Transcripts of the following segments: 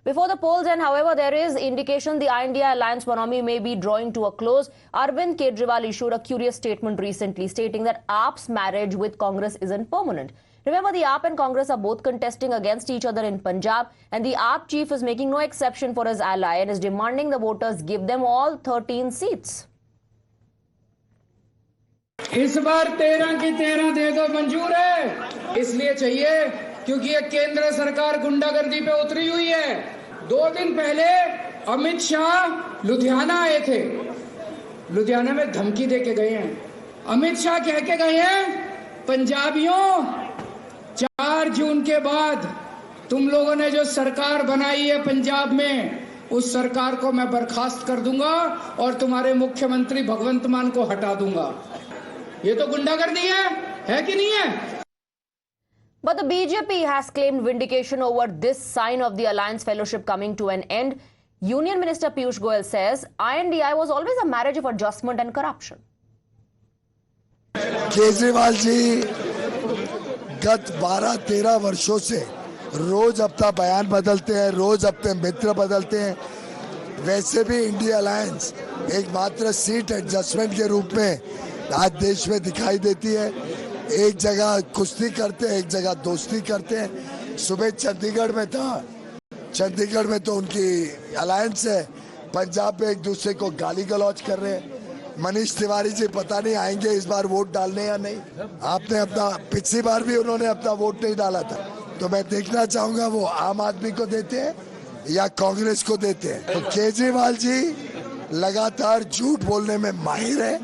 Before the polls end, however, there is indication the India alliance economy may be drawing to a close. Arvind Kejriwal issued a curious statement recently stating that AAP's marriage with Congress isn't permanent. Remember, the AAP and Congress are both contesting against each other in Punjab, and the AAP chief is making no exception for his ally and is demanding the voters give them all 13 seats. इस बार 13 की 13 दे दो, मंजूर है। इसलिए चाहिए क्योंकि ये केंद्र सरकार गुंडागर्दी पे उतरी हुई है। 2 दिन पहले अमित शाह लुधियाना आए थे, लुधियाना में धमकी दे के गए हैं। अमित शाह कह के गए हैं, पंजाबियों 4 जून के बाद तुम लोगों ने जो सरकार बनाई है पंजाब में, उस सरकार को मैं बर्खास्त कर दूंगा और तुम्हारे मुख्यमंत्री भगवंत मान को हटा दूंगा। ये तो गुंडागर्दी है कि नहीं है? But the BJP has claimed vindication over this sign of the alliance fellowship coming to an end. Union Minister Piyush Goyal says INDI was always a marriage of adjustment and corruption. Kejriwal ji गत 12-13 वर्षों से रोज अपना बयान बदलते हैं, रोज अपने मित्र बदलते हैं। वैसे भी इंडिया अलायंस एकमात्र सीट एडजस्टमेंट के रूप में आज देश में दिखाई देती है। एक जगह कुश्ती करते हैं, एक जगह दोस्ती करते हैं। सुबह चंडीगढ़ में था, चंडीगढ़ में तो उनकी अलायंस है, पंजाब में एक दूसरे को गाली गलौज कर रहे हैं। मनीष तिवारी जी पता नहीं आएंगे इस बार वोट डालने या नहीं। आपने अपना, पिछली बार भी उन्होंने अपना वोट नहीं डाला था, तो मैं देखना चाहूंगा वो आम आदमी को देते हैं या कांग्रेस को देते हैं। तो केजरीवाल जी लगातार झूठ बोलने में माहिर है।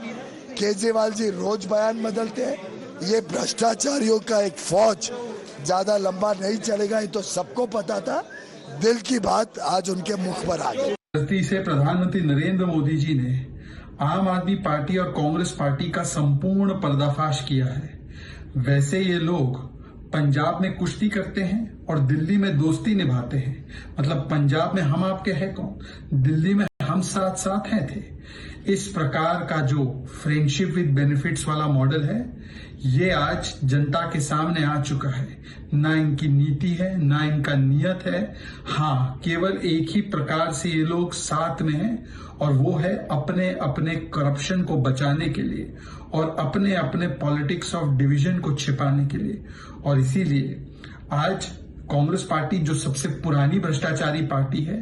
केजरीवाल जी रोज बयान बदलते हैं। ये भ्रष्टाचारियों का एक फौज ज्यादा लंबा नहीं चलेगा, ये तो सबको पता था। दिल की बात आज उनके मुख पर आ गई। धरती से प्रधानमंत्री नरेंद्र मोदी जी ने आम आदमी पार्टी और कांग्रेस पार्टी का संपूर्ण पर्दाफाश किया है। वैसे ये लोग पंजाब में कुश्ती करते हैं और दिल्ली में दोस्ती निभाते हैं। मतलब पंजाब में हम आपके हैं कौन, दिल्ली में हम साथ साथ हैं थे। इस प्रकार का जो फ्रेंडशिप विद बेनिफिट्स वाला मॉडल है, ये आज जनता के सामने आ चुका है। ना इनकी नीति है, ना इनका नियत है। हाँ, केवल एक ही प्रकार से ये लोग साथ में हैं, और वो है अपने अपने करप्शन को बचाने के लिए और अपने अपने पॉलिटिक्स ऑफ डिवीजन को छिपाने के लिए। और इसीलिए आज कांग्रेस पार्टी जो सबसे पुरानी भ्रष्टाचारी पार्टी है,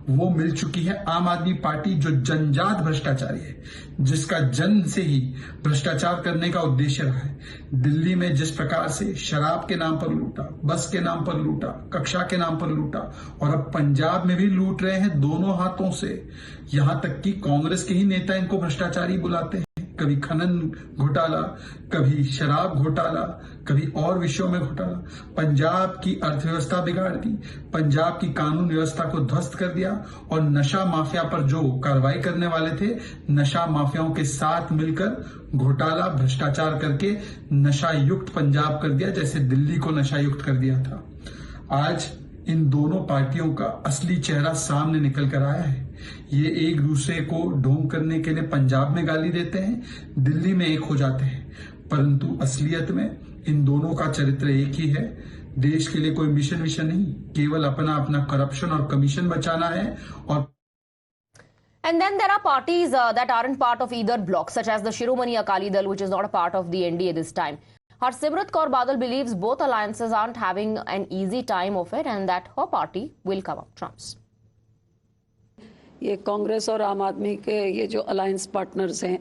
वो मिल चुकी है आम आदमी पार्टी जो जनजात भ्रष्टाचारी है, जिसका जन्म से ही भ्रष्टाचार करने का उद्देश्य रहा है। दिल्ली में जिस प्रकार से शराब के नाम पर लूटा, बस के नाम पर लूटा, कक्षा के नाम पर लूटा, और अब पंजाब में भी लूट रहे हैं दोनों हाथों से। यहां तक कि कांग्रेस के ही नेता इनको भ्रष्टाचारी बुलाते हैं। कभी खनन घोटाला, कभी शराब घोटाला, कभी और विषयों में घोटाला। पंजाब की अर्थव्यवस्था बिगाड़ दी, पंजाब की कानून व्यवस्था को ध्वस्त कर दिया, और नशा माफिया पर जो कार्रवाई करने वाले थे, नशा माफियाओं के साथ मिलकर घोटाला भ्रष्टाचार करके नशा युक्त पंजाब कर दिया, जैसे दिल्ली को नशा युक्त कर दिया था। आज इन दोनों पार्टियों का असली चेहरा सामने निकल कर आया है। ये एक दूसरे को ढोंग करने के लिए पंजाब में गाली देते हैं, दिल्ली में एक हो जाते हैं, परंतु असलियत में इन दोनों का चरित्र एक ही है। देश के लिए कोई मिशन नहीं, केवल अपना अपना करप्शन और कमीशन बचाना है। और And then there are parties that aren't part of either bloc, such as the Shiromani Akali Dal, which is not a part of the NDA this time. Harsimrat Kaur Badal believes both alliances aren't having an easy time of it and that her party will come out trumps. ये कांग्रेस और आम आदमी के ये जो alliance partners हैं,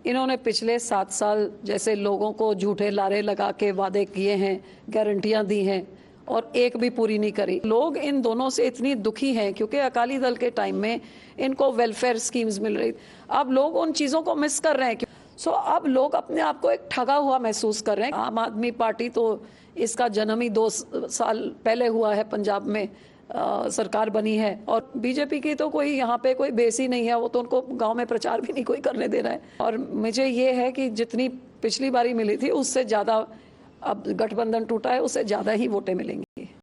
इन्होंने पिछले 7 साल जैसे लोगों को झूठे लारे लगा के वादे किए हैं, गारंटियां दी हैं, और एक भी पूरी नहीं करी। लोग इन दोनों से इतनी दुखी हैं क्योंकि अकाली दल के टाइम में इनको वेलफेयर स्कीम्स मिल रही, अब लोग उन चीज़ों को मिस कर रहे हैं। सो अब लोग अपने आप को एक ठगा हुआ महसूस कर रहे हैं। आम आदमी पार्टी तो इसका जन्म ही 2 साल पहले हुआ है, पंजाब में सरकार बनी है, और बीजेपी की तो कोई यहाँ पे कोई बेस ही नहीं है। वो तो उनको गांव में प्रचार भी नहीं कोई करने दे रहा है। और मुझे ये है कि जितनी पिछली बारी मिली थी उससे ज़्यादा अब गठबंधन टूटा है, उससे ज़्यादा ही वोटें मिलेंगी।